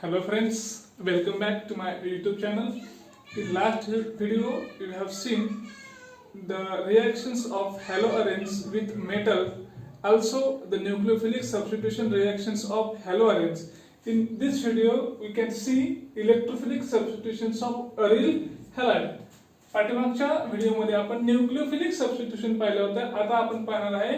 Hello friends, welcome back to my YouTube channel. In last video we have seen the reactions of haloarenes with metal, also the nucleophilic substitution reactions of haloarenes. In this video we can see electrophilic substitutions of aryl halide. पाठीमागच्या व्हिडिओमध्ये आपण nucleophilic substitution पाहिलं होतं. आता आपण पाहणार आहे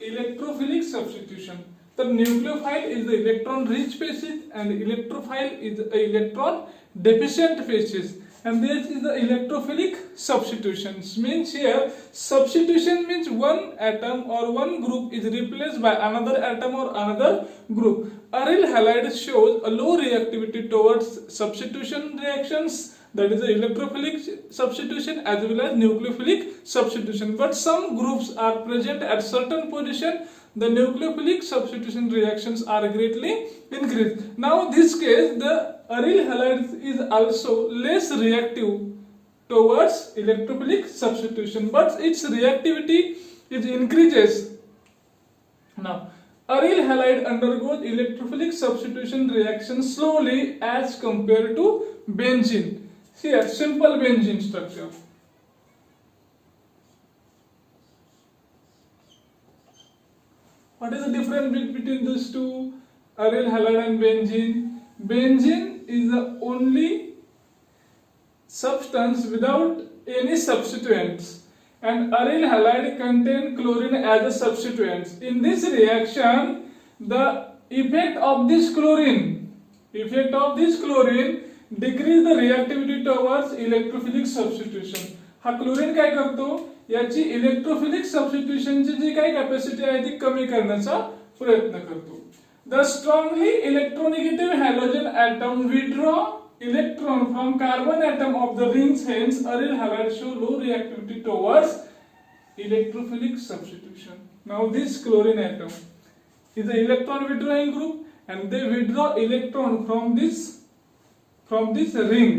electrophilic substitution. The nucleophile is the electron rich species and electrophile is the electron deficient species, and this is the electrophilic substitutions. Means here substitution means one atom or one group is replaced by another atom or another group. Aryl halide shows a low reactivity towards substitution reactions, that is the electrophilic substitution as well as nucleophilic substitution, but some groups are present at certain position. The nucleophilic substitution reactions are greatly increased. Now this case the aryl halide is also less reactive towards electrophilic substitution, but its reactivity is increases. Now aryl halide undergoes electrophilic substitution reaction slowly as compared to benzene. Here simple benzene structure. What is the difference between these two, aryl halide and benzene? Benzene is the only substance without any substituents, and aryl halide contain chlorine as a substituent. In this reaction, the effect of this chlorine decrease the reactivity towards electrophilic substitution. हा क्लोरीन काय करतो, याची इलेक्ट्रोफिलिक सबस्टिट्यूशनची जी काही कॅपॅसिटी आहे ती कमी करण्याचा प्रयत्न करतो. The strongly electronegative halogen atom withdraw electron from carbon atom of the rings, hence aryl halide show low reactivity towards electrophilic substitution. Now this chlorine atom is an electron withdrawing group, and they withdraw electron from this ring.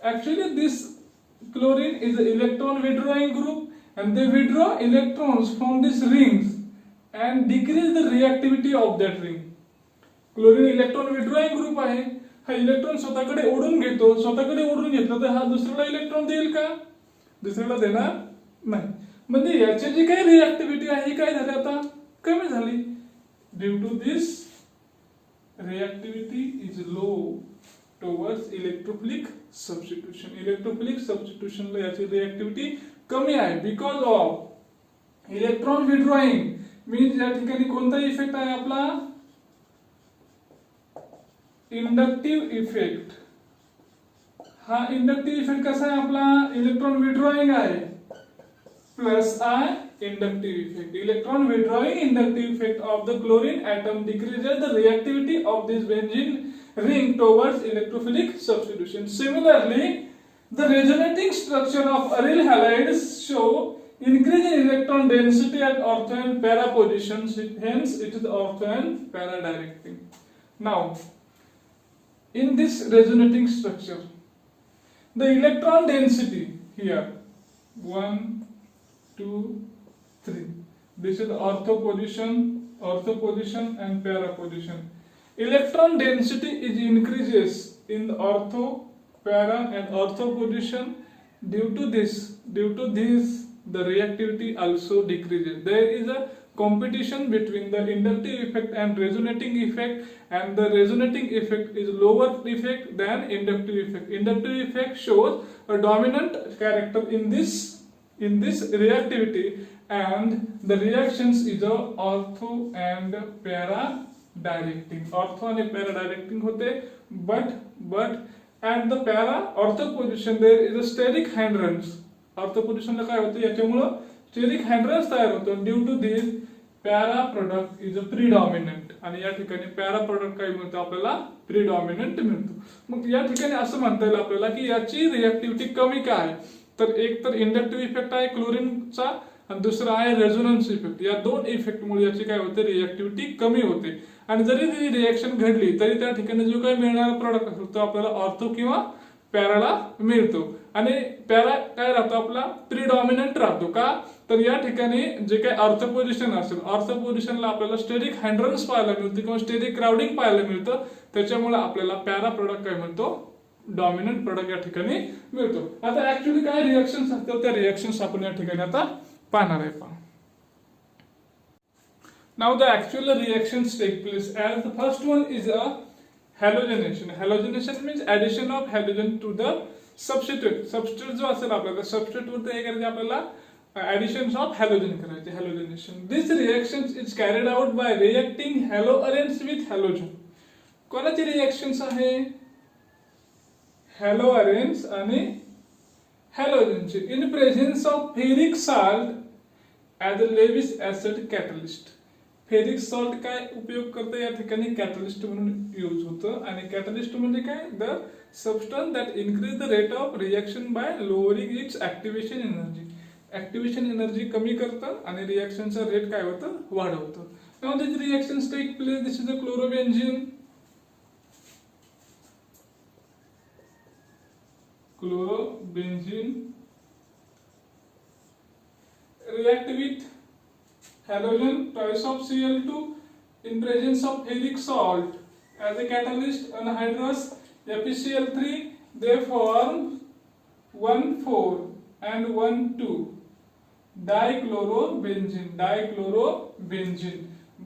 Actually this chlorine is an electron withdrawing group, and they withdraw electrons from these rings and decrease the reactivity of that ring. Chlorine electron withdrawing group आहे. हा इलेक्ट्रॉन स्वतःकडे ओढून घेतो. स्वतःकडे ओढून घेतला तर हा दुसऱ्याला इलेक्ट्रॉन देईल का? दुसऱ्याला देणार नाही. म्हणजे याची जी काही रिएक्टिव्हिटी आहे ही काय झाली, आता कमी झाली. Due to this reactivity is low towards electrophilic substitution. Electrophilic substitution ला याची reactivity कमी आहे because of electron withdrawing. means या ठिकाणी कोणता इफेक्ट आहे आपला, इंडक्टिव्ह इफेक्ट. हा इंडक्टिव्ह इफेक्ट कसा आहे आपला, इलेक्ट्रॉन विथड्रॉइंग आहे plus I inductive effect. Electron withdrawing inductive effect of the chlorine atom decreases the reactivity of this benzene ring towards electrophilic substitution. Similarly, the resonating structure of aryl halides show increase in electron density at ortho and para positions. Hence, it is ortho and para directing. Now, in this resonating structure, the electron density here 1, 2, 3. This is ortho position and para position. Electron density is increases in the ortho, para and ortho position. Due to this, the reactivity also decreases. There is a competition between the inductive effect and resonating effect, and the resonating effect is lower effect than inductive effect. Inductive effect shows a dominant character in this reactivity, and the reactions is a ortho and para directing. Ortho and para directing होते, but at the para ortho position there is a steric hindrance. Ortho position ला काय होतं, याच्यामुळे steric hindrance तयार होतो. Due to this para product is a predominant, आणि या ठिकाणी para product काय मिळतं आपल्याला, predominant मिळतो. मग या ठिकाणी असं म्हणता येईल आपल्याला की याची रिएक्टिव्हिटी कमी का आहे, तर एक तर इंडक्टिव्ह इफेक्ट आहे क्लोरीनचा, आणि दुसरा आहे रेझोनन्स इफेक्ट. या दोन इफेक्ट मुळे याची काय होते, रिएक्टिव्हिटी कमी होते. आणि जरी ती रिएक्शन घडली तरी त्या ठिकाणी जो काही मिळणारा प्रोडक्ट असतो तो आपल्याला ऑर्थो किंवा पॅराला मिळतो. आणि पॅरा काय राहतो आपला, प्रिडॉमिनंट राहतो का, तर या ठिकाणी जे काही अर्थ पोझिशन असेल, अर्थ पोझिशनला आपल्याला स्टेरिक हँड्रन्स पाहायला मिळते किंवा स्टेरिक क्राउडिंग पाहायला मिळतं, त्याच्यामुळे आपल्याला पॅरा प्रोडक्ट काय म्हणतो, डॉमिनंट प्रोडक्ट या ठिकाणी मिळतो. आता ऍक्च्युअली काय रिएक्शन्स असतात, त्या रिएक्शन्स आपण या ठिकाणी आता पाहणार आहे. पहा, now the actual reactions take place as the first one is a halogenation. Halogenation means addition of halogen to the substrate. Substrate जो असेल आपल्याला substrate वरती काय करायचे, आपल्याला additions of halogen करायचे, halogenation. This reaction is carried out by reacting haloarenes with halogen. कोणाची रिएक्शन्स आहे, haloarenes आणि halogenची in presence of ferric salt as a Lewis acid catalyst. Ferric salt काय उपयोग करतं या ठिकाणी, कॅटलिस्ट म्हणून यूज होतं. आणि कॅटलिस्ट म्हणजे काय, the substance that increase the rate of reaction by lowering its activation energy. Activation energy कमी करतं आणि रिएक्शनचा रेट काय होतं, वाढवतं. Now this reactions take place, this is the chlorobenzene. Chlorobenzene react with halogen twice of Cl2 in presence of ferric salt as a catalyst anhydrous FeCl3. They form 1,4 and 1,2 dichlorobenzene.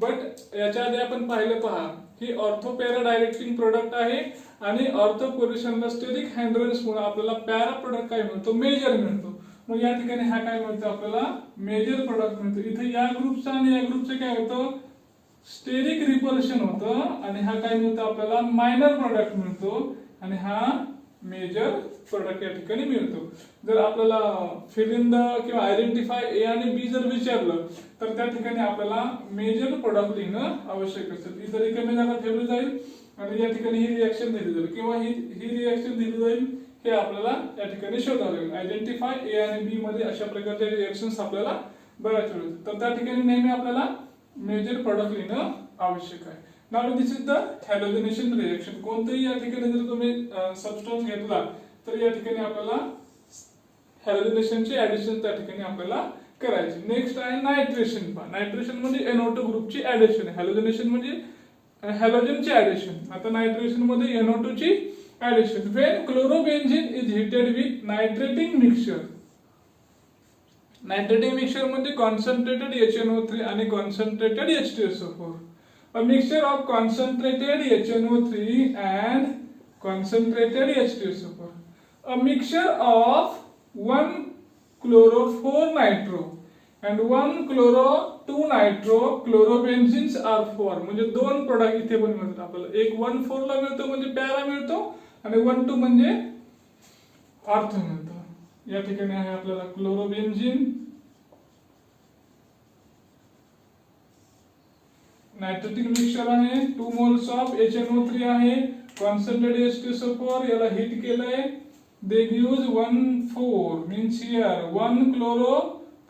But याच्या आधी आपण पाहिलं, पहा, ही ortho para directing product आहे आणि ऑर्थो पोझिशनला स्टेरिक हँड्रन्स मुळे आपल्याला पॅरा प्रोडक्ट काय मिळतो, मेजर मिळतो. मग या ठिकाणी हा काय मिळतो, आपल्याला मेजर प्रोडक्ट मिळतो. इथे या ग्रुपचा आणि या ग्रुपचे काय होतं, स्टेरिक रिपल्शन होतं आणि हा काय मिळतो, आपल्याला मायनर प्रोडक्ट मिळतो आणि हा मेजर प्रोडक्ट या ठिकाणी मिळतो. जर आपल्याला फिल इन द किंवा आयडेंटिफाय ए आणि बी जर विचारलं तर त्या ठिकाणी आपल्याला मेजर प्रोडक्ट लिहिणं आवश्यक असेल. इतर रिकामी जागा ठेवली जाईल आणि या ठिकाणी ही रिएक्शन दिली जाईल किंवा ही रिएक्शन दिली जाईल, हे आपल्याला या ठिकाणी शोधावं लागेल. आयडेंटिफाय ए आणि बी मध्ये अशा प्रकारचे रिएक्शन्स आपल्याला बऱ्याच वेळ, तर त्या ठिकाणी नेहमी आपल्याला मेजर प्रोडक्ट लिहिणं आवश्यक आहे. नाउ दिस इज द हॅलोजिनेशन रिएक्शन. कोणतेही या ठिकाणी जर तुम्ही सबस्टन्स घेतला तर या ठिकाणी आपल्याला हॅलोजिनेशनची ऍडिशन त्या ठिकाणी आपल्याला करायची. नेक्स्ट आहे नायट्रेशन. नायट्रेशन म्हणजे NO2 ग्रुपची ऍडिशन. हॅलोजिनेशन म्हणजे हॅलोजनची ऍडिशन. आता नायट्रेशन मध्ये NO2 ची addition. When chlorobenzene is heated with nitrating mixture. Nitrating mixture म्हणजे concentrated HNO3 आणि concentrated H2SO4. A mixture of concentrated HNO3 and concentrated H2SO4. A mixture of 1 chloro 4 nitro and 1 chloro 2 nitro chlorobenzenes are formed. म्हणजे दोन प्रोडक्ट इथे पण मिळतात आपल्याला. एक 1,4 ला मिळतो म्हणजे पॅरा मिळतो आणि 1,2 म्हणजे ऑर्थो मिळतो. या ठिकाणी आहे आपल्याला क्लोरोबेन्झीन, नायट्रेटिक मिक्सचर आहे, 2 मोल्स ऑफ HNO3 आहे, कॉन्सन्ट्रेटेड H2SO4 याला हीट केलंय. दे गिव्स 1,4 मीन्स हियर 1 क्लोरो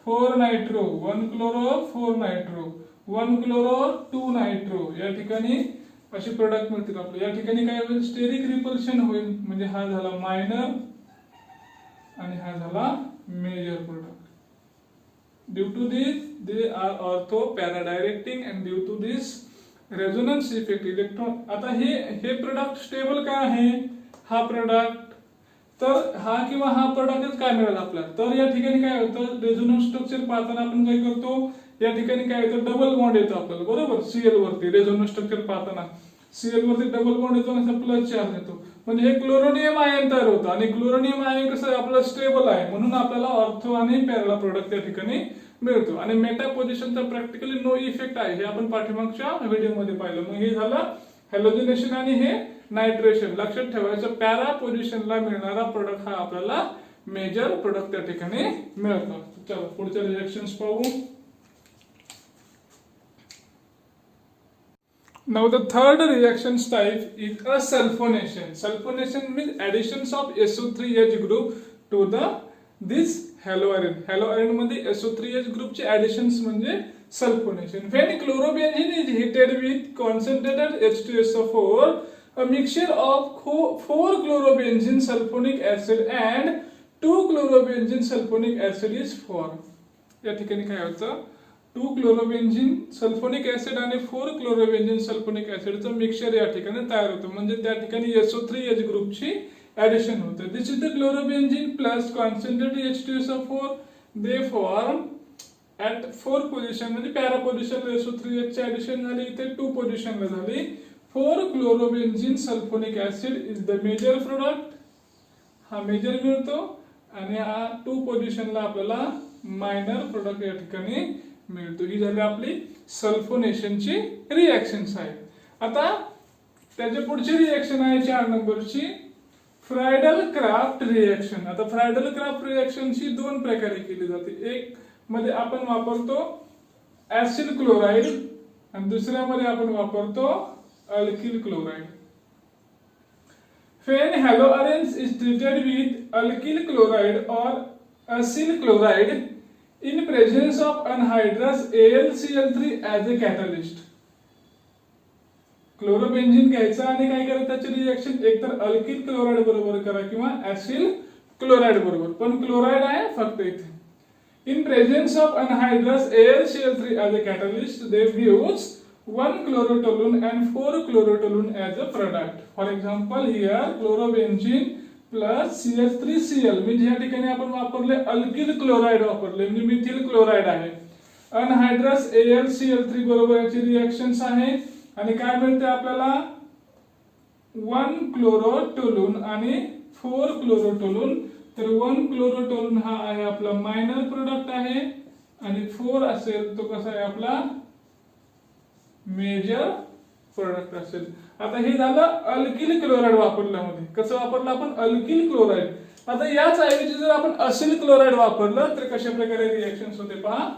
4 नायट्रो, 1 क्लोरो 4 नायट्रो, 1 क्लोरो 2 नायट्रो. या ठिकाणी असे प्रोडक्ट मिळतील आपल्याला. या ठिकाणी काय होईल, स्टेरिक रिपल्शन होईल, म्हणजे हा झाला मायनर आणि हा झाला major product. Due to this they are ortho para directing and due to this resonance effect electron. आता हे प्रोडक्ट स्टेबल का आहे, हा प्रोडक्ट, तर हा किंवा हा प्रोडक्टच काय मिळेल आपल्याला. तर या ठिकाणी काय होतं, रेझोनन्स स्ट्रक्चर पाहताना आपण काय करतो, या ठिकाणी काय होतं, डबल बॉन्ड येतो आपल्याला, बरोबर. Cl वरती रेझोनन्स स्ट्रक्चर पाहताना Cl वरती डबल बॉन्ड येतो आणि प्लस चार्ज येतो, म्हणजे हे क्लोरोनियम आयन तयार होतं. आणि क्लोरोनियम आयन कसं आपलं स्टेबल आहे, म्हणून आपल्याला ऑर्थो आणि पॅरा प्रोडक्ट त्या ठिकाणी मिळतो. आणि मेटा पोझिशनचा प्रॅक्टिकली नो इफेक्ट आहे, हे आपण पाठीमागच्या व्हिडिओमध्ये पाहिलं. मग हे झालं हॅलोजिनेशन आणि हे नायट्रेशन. लक्षात ठेवायचं, पॅरा पोझिशनला मिळणारा प्रोडक्ट हा आपल्याला मेजर प्रोडक्ट त्या ठिकाणी मिळतो. चला पुढचे रिएक्शन्स पाहू. Now the third reactions type is a sulfonation. Sulfonation means additions of SO3H group to this haloarene. Haloarene मध्ये SO3H group चे additions म्हणजे sulfonation. When chlorobenzene is heated with concentrated H2SO4, a mixture of 4 chlorobenzene sulfonic acid and 2 chlorobenzene sulfonic acid is formed. या ठिकाणी काय होतं 2 क्लोरोबेन्झीन sulphonic acid आणि 4 chlorobenzene sulphonic ऍसिडचं मिक्सचर या ठिकाणी तयार होतं, म्हणजे त्या ठिकाणी SO3H ग्रुपची ऍडिशन होते. दिस इज द क्लोरोबेन्झीन plus concentrated H2SO4. They form at 4 पोझिशन, म्हणजे पॅरा पोझिशनला SO3H ची ऍडिशन झाली, इथे 2 पोझिशनला झाली. 4 chlorobenzene sulphonic acid is the major product, हा मेजर मिळतो, आणि हा 2 पोझिशनला आपल्याला मायनर प्रोडक्ट या ठिकाणी मिळतो. ही झाली आपली सल्फोनेशनची रिएक्शन्स आहे. आता त्याच्या पुढची रिएक्शन आहे 4 नंबरची फ्रायडल क्राफ्ट रिएक्शन. आता फ्रायडल क्राफ्ट रिएक्शनची 2 प्रकारे केली जाते. एक मध्ये आपण वापरतो ऍसिड क्लोराइड आणि दुसऱ्यामध्ये आपण वापरतो alkyl chloride. When haloarens is treated with alkyl chloride or acyl chloride in presence of anhydrous AlCl3 as a catalyst. क्लोरोबेन्झीन घ्यायचं आणि काय करायचं त्याची रिएक्शन एकतर अल्किल क्लोराइड बरोबर करा किंवा ऍसिल क्लोराइड बरोबर, पण क्लोराइड आहे फक्त इथे. In presence of anhydrous AlCl3 as a catalyst, they use 1 chlorotoluene and 4 chlorotoluene as a product. For example, here chlorobenzene plus CH3Cl, म्हणजे या ठिकाणी आपण वापरले अल्किल क्लोराइड वापरले, म्हणजे मिथिल क्लोराइड आहे. अनहायड्रस AlCl3 बरोबर याची रिएक्शन्स आहे आणि काय मिळते आपल्याला 1 क्लोरोटोलून आणि 4 क्लोरोटोलून. तर 1 क्लोरोटोलून हा आहे आपला मायनर प्रोडक्ट आहे आणि 4 असेल तो कसा आहे आपला मेजर प्रोडक्ट असेल. आता हे झालं अल्किल क्लोराइड वापरल्यामध्ये. कसं वापरलं आपण अल्किल क्लोराइड. आता याच ऐवजी जर आपण असिल क्लोराइड वापरलं तर कशा प्रकारे रिएक्शन्स होते पहा.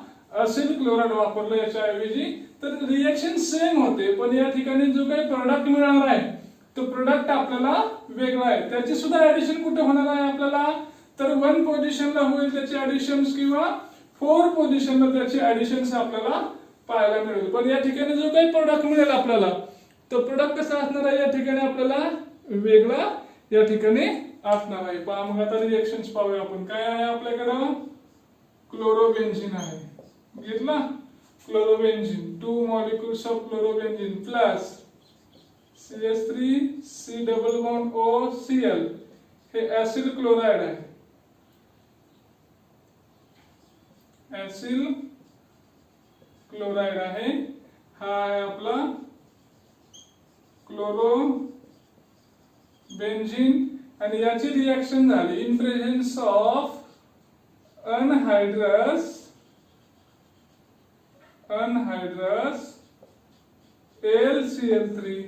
असिल क्लोराइड वापरलं याच्या ऐवजी तर रिएक्शन सेम होते, पण या ठिकाणी जो काही प्रोडक्ट मिळणार आहे तो प्रोडक्ट आपल्याला वेगळा आहे. त्याची सुद्धा ऍडिशन कुठे होणार आहे आपल्याला, तर 1 पोझिशनला होईल त्याची ऍडिशन्स किंवा 4 पोझिशनला त्याची ऍडिशन्स आपल्याला पाहायला मिळेल. पण या ठिकाणी जो काही प्रोडक्ट मिळेल आपल्याला तो प्रोडक्ट कसा असणार आहे या ठिकाणी आपल्याला वेगळा या ठिकाणी असणार आहे. पहा मग आता रिएक्शन्स पाहूया आपण. काय आहे आपल्याकडं क्लोरोबेन्झीन आहे, घेतला क्लोरोबेन्झीन 2 मॉलिक्युल्स ऑफ क्लोरोबेन्झीन plus CH3 C double bond OCl, हे ऍसिड क्लोराइड आहे. ऍसिड क्लोराइड आहे, हा आहे आपला क्लोरोबेन्झीन आणि याची रिएक्शन झाली इन प्रेझेन्स ऑफ अनहायड्रस AlCl3.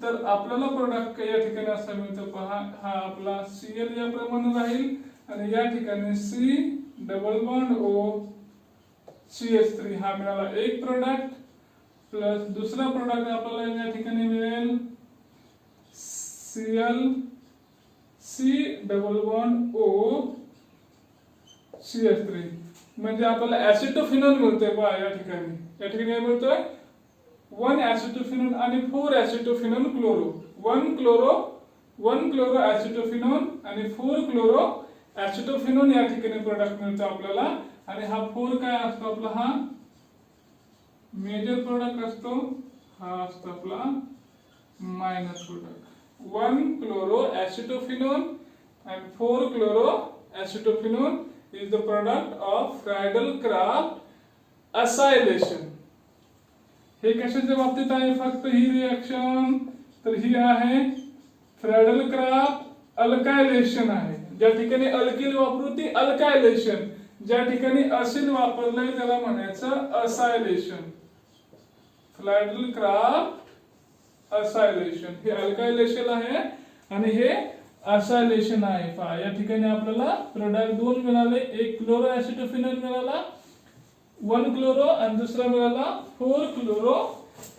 तर आपल्याला प्रोडक्ट या ठिकाणी असं मिळतं पहा, हा आपला Cl या प्रमाणे राहील आणि या ठिकाणी C double bond O CH3 हा मिळाला एक प्रोडक्ट प्लस दुसरा प्रोडक्ट आपल्याला या ठिकाणी मिळेल Cl C double bond O CH3, म्हणजे आपल्याला ऍसिटोफिनोल मिळतोय पहा या ठिकाणी. या ठिकाणी काय मिळतोय 1 ऍसिटोफिनोल आणि 4 ऍसिटोफिनोल क्लोरो. 1 क्लोरो ऍसिटोफिनोल आणि 4 क्लोरो ऍसिटोफिनोल या ठिकाणी प्रोडक्ट मिळतो आपल्याला. आणि हा 4 काय असतो आपला, हा मेजर प्रोडक्ट असतो, हा असतो आपला मायनर प्रोडक्ट. 1 क्लोरो ऍसिटोफिनोल and 4 क्लोरो ऍसिटोफिनोल is the product of Friedel-Crafts acylation. हे कशाच्या बाबतीत आहे फक्त ही रिएक्शन, तर ही आहे फ्रायडल-क्राफ्ट अल्कायलेशन आहे. ज्या ठिकाणी अल्किल वापरू ती अल्कायलेशन, ज्या ठिकाणी असिल वापरलंय त्याला म्हणायचं असायलेशन. फ्रायडल-क्राफ्ट असायलेशन हे अल्कायलेशन आहे आणि हे असायलेशन आहे. पहा या ठिकाणी आपल्याला प्रोडक्ट 2 मिळाले, एक क्लोरो ऍसिटोफिनोल मिळाला 1 क्लोरो आणि दुसरा मिळाला 4 क्लोरो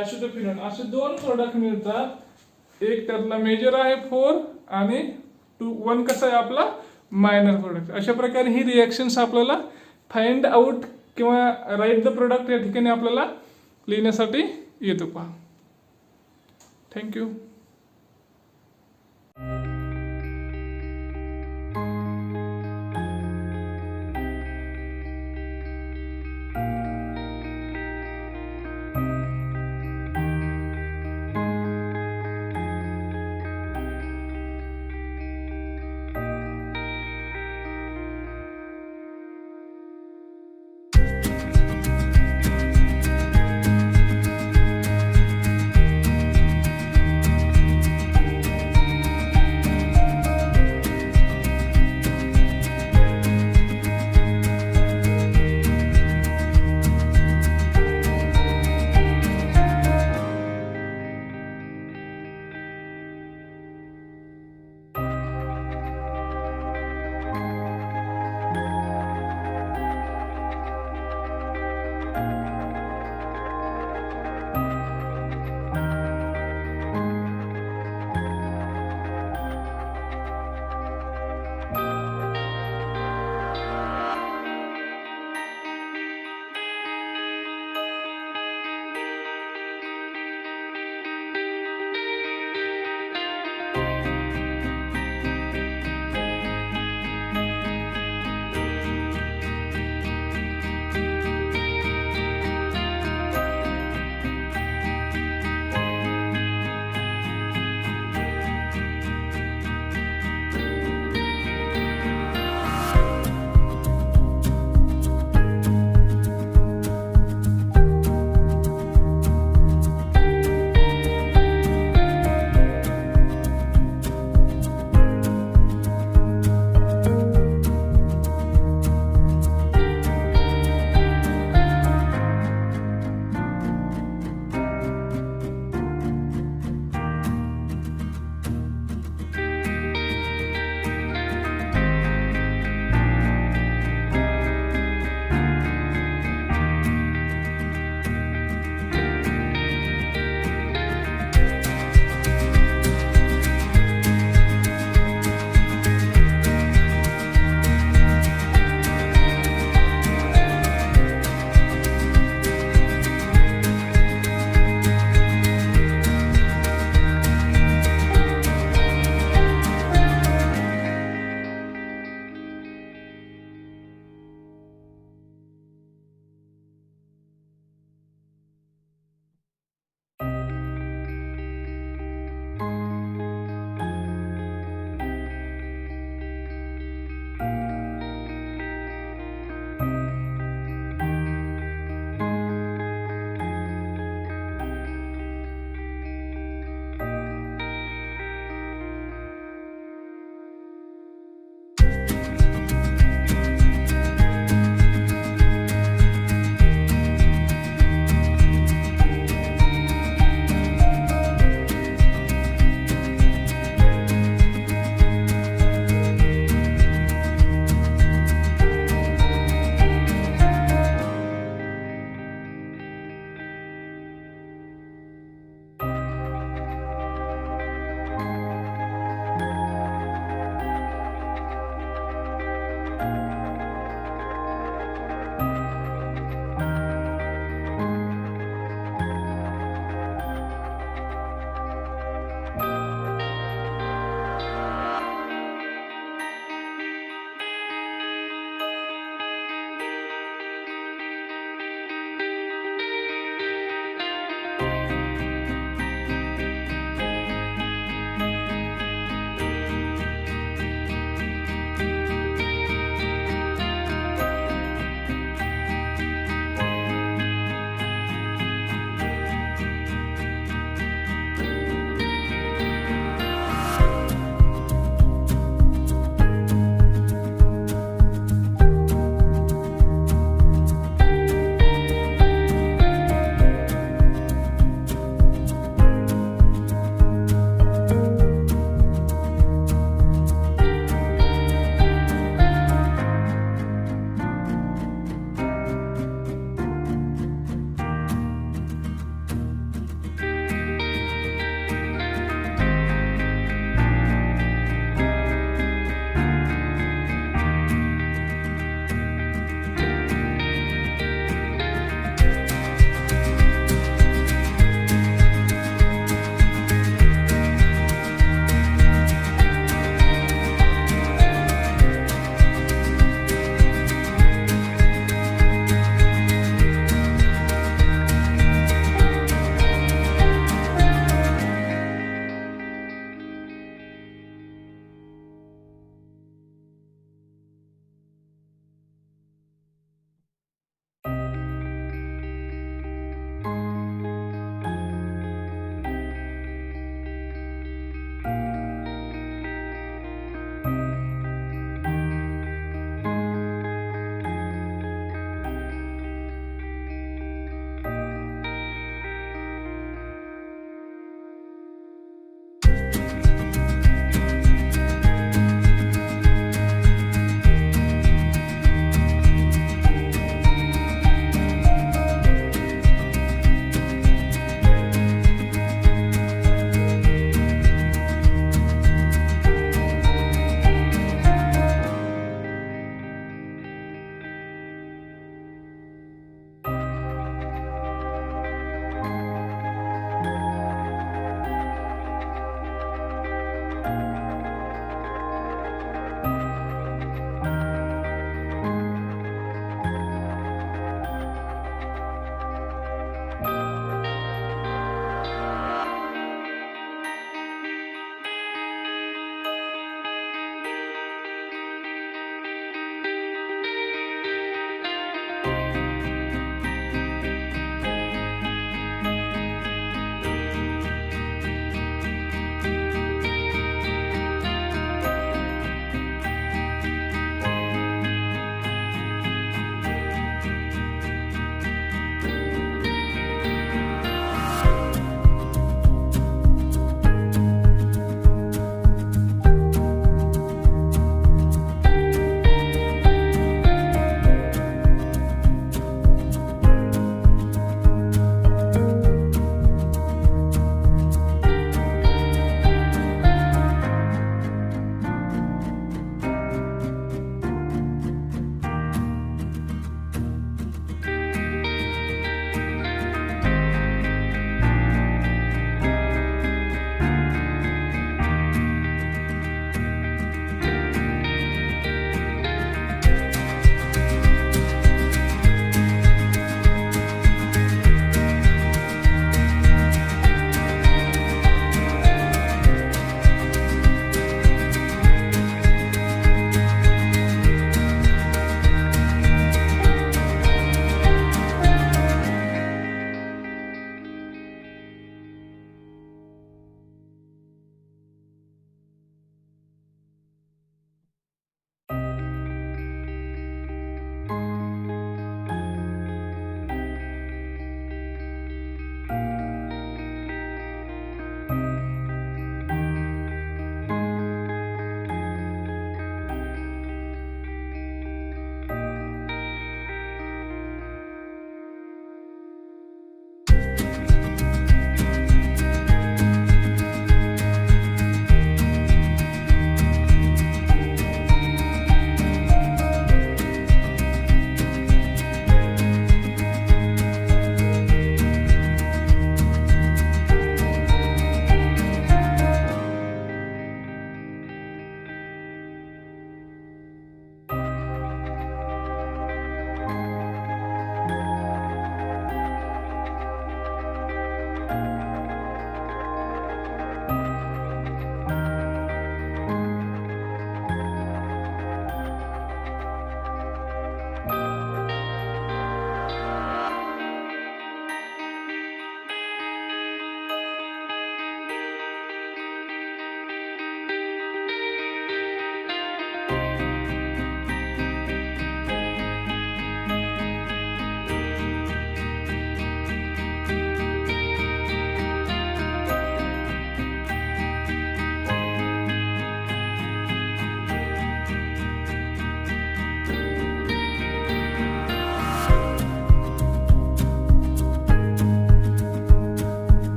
ऍसिटोफिनोल. असे 2 प्रोडक्ट मिळतात. एक त्यातला मेजर आहे 4 आणि 1 कसा आहे आपला मायनर प्रोडक्ट. अशा प्रकारे ही रिएक्शन्स आपल्याला फाइंड आउट किंवा राईट द प्रोडक्ट या ठिकाणी आपल्याला लिहिण्यासाठी येतो. पहा. थँक्यू.